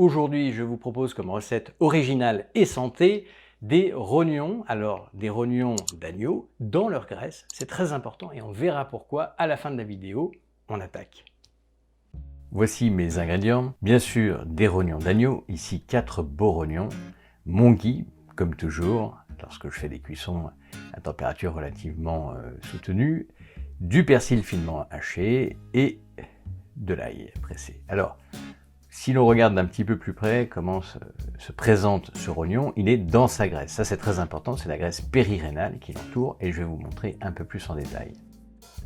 Aujourd'hui, je vous propose comme recette originale et santé des rognons. Alors, des rognons d'agneau dans leur graisse, c'est très important et on verra pourquoi à la fin de la vidéo. On attaque. Voici mes ingrédients. Bien sûr, des rognons d'agneau, ici 4 beaux rognons, mon ghee, comme toujours, lorsque je fais des cuissons à température relativement soutenue, du persil finement haché et de l'ail pressé. Alors, si l'on regarde d'un petit peu plus près comment se présente ce rognon, il est dans sa graisse. Ça, c'est très important, c'est la graisse périrénale qui l'entoure et je vais vous montrer un peu plus en détail.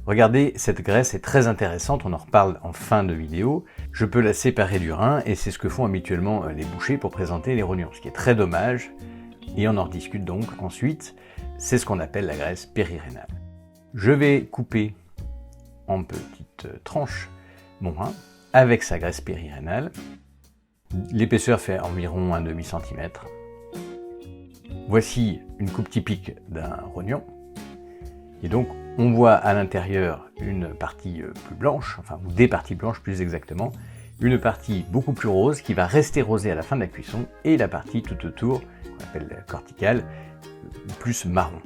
Regardez, cette graisse est très intéressante, on en reparle en fin de vidéo. Je peux la séparer du rein et c'est ce que font habituellement les bouchers pour présenter les rognons, ce qui est très dommage et on en rediscute donc ensuite. C'est ce qu'on appelle la graisse périrénale. Je vais couper en petites tranches mon rein avec sa graisse périrénale. L'épaisseur fait environ un demi-centimètre. Voici une coupe typique d'un rognon. Et donc, on voit à l'intérieur une partie plus blanche, enfin des parties blanches plus exactement, une partie beaucoup plus rose qui va rester rosée à la fin de la cuisson, et la partie tout autour, qu'on appelle corticale, plus marron.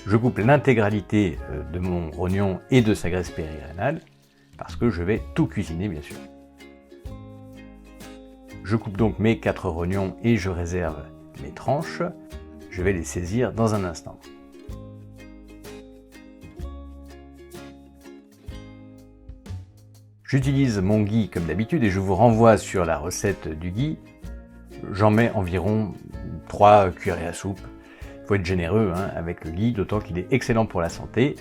Je coupe l'intégralité de mon rognon et de sa graisse périrénale, parce que je vais tout cuisiner bien sûr. Je coupe donc mes 4 rognons et je réserve mes tranches. Je vais les saisir dans un instant. J'utilise mon ghee comme d'habitude et je vous renvoie sur la recette du ghee. J'en mets environ 3 cuillerées à soupe. Il faut être généreux avec le ghee, d'autant qu'il est excellent pour la santé.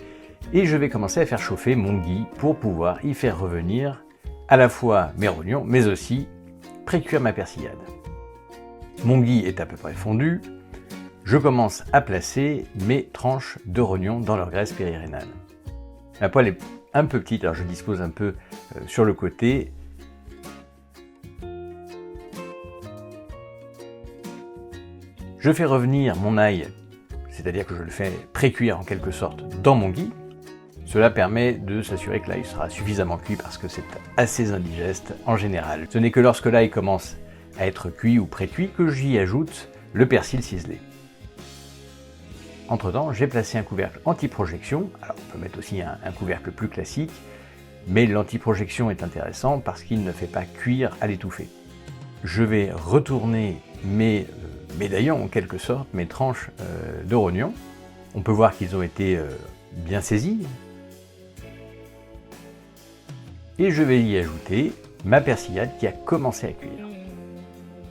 Et je vais commencer à faire chauffer mon ghee pour pouvoir y faire revenir à la fois mes rognons, mais aussi pré-cuire ma persillade. Mon ghee est à peu près fondu. Je commence à placer mes tranches de rognons dans leur graisse périrénale. La poêle est un peu petite, alors je dispose un peu sur le côté. Je fais revenir mon ail, c'est-à-dire que je le fais pré-cuire en quelque sorte dans mon ghee. Cela permet de s'assurer que l'ail sera suffisamment cuit parce que c'est assez indigeste en général. Ce n'est que lorsque l'ail commence à être cuit ou pré-cuit que j'y ajoute le persil ciselé. Entre temps, j'ai placé un couvercle anti-projection. Alors on peut mettre aussi un couvercle plus classique, mais l'anti-projection est intéressant parce qu'il ne fait pas cuire à l'étouffer. Je vais retourner mes médaillons en quelque sorte, mes tranches de rognons. On peut voir qu'ils ont été bien saisis. Et je vais y ajouter ma persillade qui a commencé à cuire.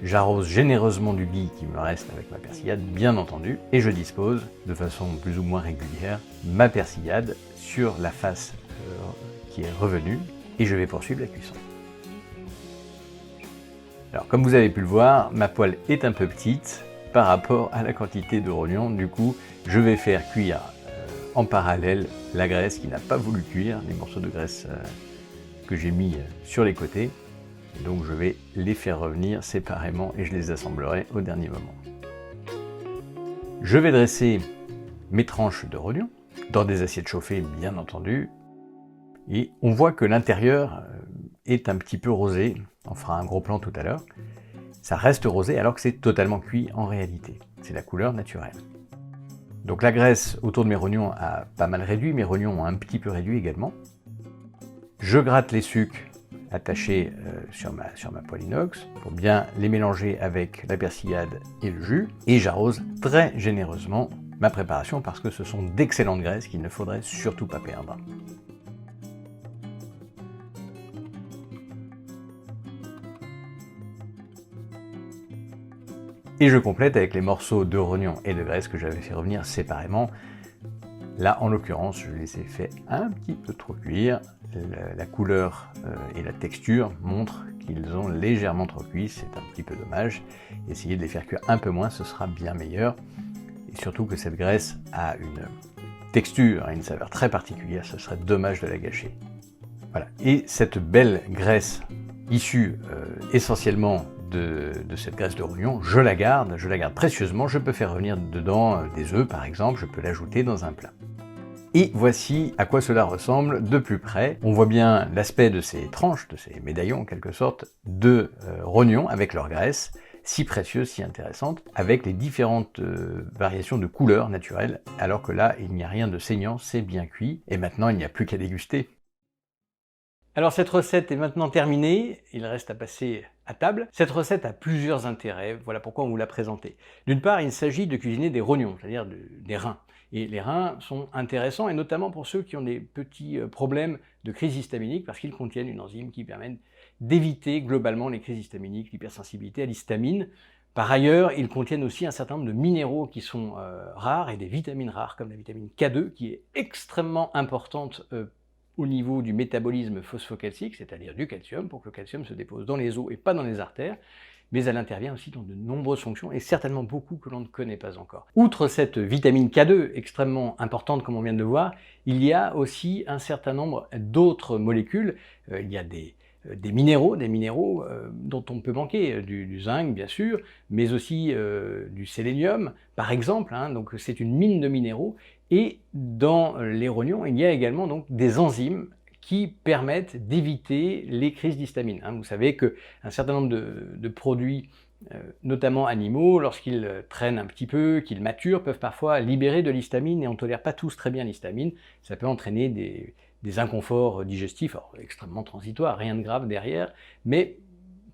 J'arrose généreusement du ghee qui me reste avec ma persillade, bien entendu, et je dispose de façon plus ou moins régulière ma persillade sur la face qui est revenue, et je vais poursuivre la cuisson. Alors comme vous avez pu le voir, ma poêle est un peu petite par rapport à la quantité de rognons, du coup je vais faire cuire en parallèle la graisse qui n'a pas voulu cuire, les morceaux de graisse que j'ai mis sur les côtés. Donc je vais les faire revenir séparément et je les assemblerai au dernier moment. Je vais dresser mes tranches de rognons dans des assiettes chauffées bien entendu. Et on voit que l'intérieur est un petit peu rosé. On fera un gros plan tout à l'heure. Ça reste rosé alors que c'est totalement cuit en réalité. C'est la couleur naturelle. Donc la graisse autour de mes rognons a pas mal réduit. Mes rognons ont un petit peu réduit également. Je gratte les sucs attachés sur ma poêle inox pour bien les mélanger avec la persillade et le jus. Et j'arrose très généreusement ma préparation parce que ce sont d'excellentes graisses qu'il ne faudrait surtout pas perdre. Et je complète avec les morceaux de rognons et de graisse que j'avais fait revenir séparément. Là, en l'occurrence, je les ai fait un petit peu trop cuire. La couleur et la texture montrent qu'ils ont légèrement trop cuit. C'est un petit peu dommage. Essayez de les faire cuire un peu moins, ce sera bien meilleur. Et surtout que cette graisse a une texture et une saveur très particulière. Ce serait dommage de la gâcher. Voilà. Et cette belle graisse issue essentiellement de cette graisse de rognon, je la garde précieusement. Je peux faire revenir dedans des œufs par exemple, je peux l'ajouter dans un plat. Et voici à quoi cela ressemble de plus près. On voit bien l'aspect de ces tranches, de ces médaillons en quelque sorte, de rognons avec leur graisse, si précieuse, si intéressante, avec les différentes variations de couleurs naturelles, alors que là, il n'y a rien de saignant, c'est bien cuit, et maintenant il n'y a plus qu'à déguster. Alors cette recette est maintenant terminée, il reste à passer à table. Cette recette a plusieurs intérêts, voilà pourquoi on vous l'a présentée. D'une part, il s'agit de cuisiner des rognons, c'est-à-dire des reins. Et les reins sont intéressants, et notamment pour ceux qui ont des petits problèmes de crise histaminique, parce qu'ils contiennent une enzyme qui permet d'éviter globalement les crises histaminiques, l'hypersensibilité à l'histamine. Par ailleurs, ils contiennent aussi un certain nombre de minéraux qui sont rares, et des vitamines rares, comme la vitamine K2, qui est extrêmement importante au niveau du métabolisme phosphocalcique, c'est-à-dire du calcium, pour que le calcium se dépose dans les os et pas dans les artères, mais elle intervient aussi dans de nombreuses fonctions, et certainement beaucoup que l'on ne connaît pas encore. Outre cette vitamine K2, extrêmement importante comme on vient de le voir, il y a aussi un certain nombre d'autres molécules. Il y a des minéraux dont on peut manquer, du zinc bien sûr, mais aussi du sélénium par exemple, hein, donc c'est une mine de minéraux, et dans les rognons il y a également donc des enzymes qui permettent d'éviter les crises d'histamine. Hein. Vous savez qu'un certain nombre de produits, notamment animaux, lorsqu'ils traînent un petit peu, qu'ils maturent, peuvent parfois libérer de l'histamine, et on ne tolère pas tous très bien l'histamine. Ça peut entraîner des inconforts digestifs, alors, extrêmement transitoires, rien de grave derrière, mais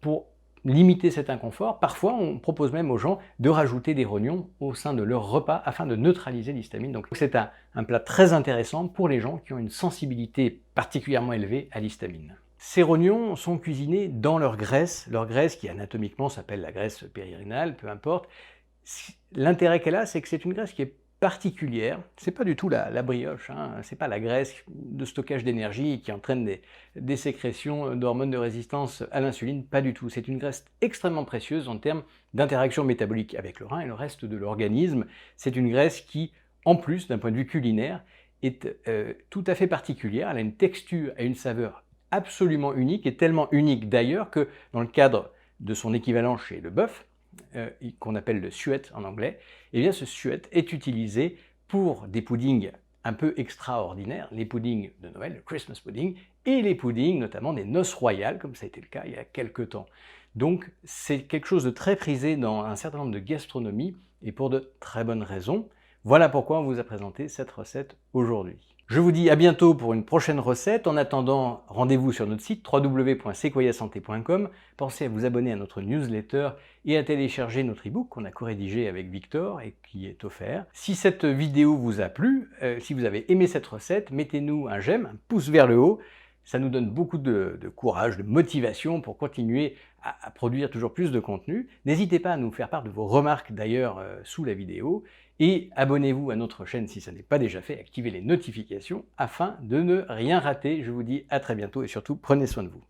pour limiter cet inconfort, parfois on propose même aux gens de rajouter des rognons au sein de leur repas afin de neutraliser l'histamine. Donc c'est un plat très intéressant pour les gens qui ont une sensibilité particulièrement élevée à l'histamine. Ces rognons sont cuisinés dans leur graisse qui anatomiquement s'appelle la graisse périrénale, peu importe. L'intérêt qu'elle a, c'est que c'est une graisse qui est particulière, c'est pas du tout la brioche, hein. C'est pas la graisse de stockage d'énergie qui entraîne des sécrétions d'hormones de résistance à l'insuline, pas du tout. C'est une graisse extrêmement précieuse en termes d'interaction métabolique avec le rein et le reste de l'organisme. C'est une graisse qui, en plus, d'un point de vue culinaire, est tout à fait particulière. Elle a une texture et une saveur absolument unique, et tellement unique d'ailleurs que dans le cadre de son équivalent chez le bœuf, qu'on appelle le suet en anglais, et bien ce suet est utilisé pour des puddings un peu extraordinaires, les puddings de Noël, le Christmas pudding, et les puddings notamment des noces royales, comme ça a été le cas il y a quelques temps. Donc c'est quelque chose de très prisé dans un certain nombre de gastronomies, et pour de très bonnes raisons. Voilà pourquoi on vous a présenté cette recette aujourd'hui. Je vous dis à bientôt pour une prochaine recette. En attendant, rendez-vous sur notre site www.sequoiasanté.com. Pensez à vous abonner à notre newsletter et à télécharger notre e-book qu'on a co-rédigé avec Victor et qui est offert. Si cette vidéo vous a plu, si vous avez aimé cette recette, mettez-nous un j'aime, un pouce vers le haut. Ça nous donne beaucoup de courage, de motivation pour continuer à produire toujours plus de contenu. N'hésitez pas à nous faire part de vos remarques d'ailleurs sous la vidéo. Et abonnez-vous à notre chaîne si ça n'est pas déjà fait, activez les notifications afin de ne rien rater. Je vous dis à très bientôt et surtout prenez soin de vous.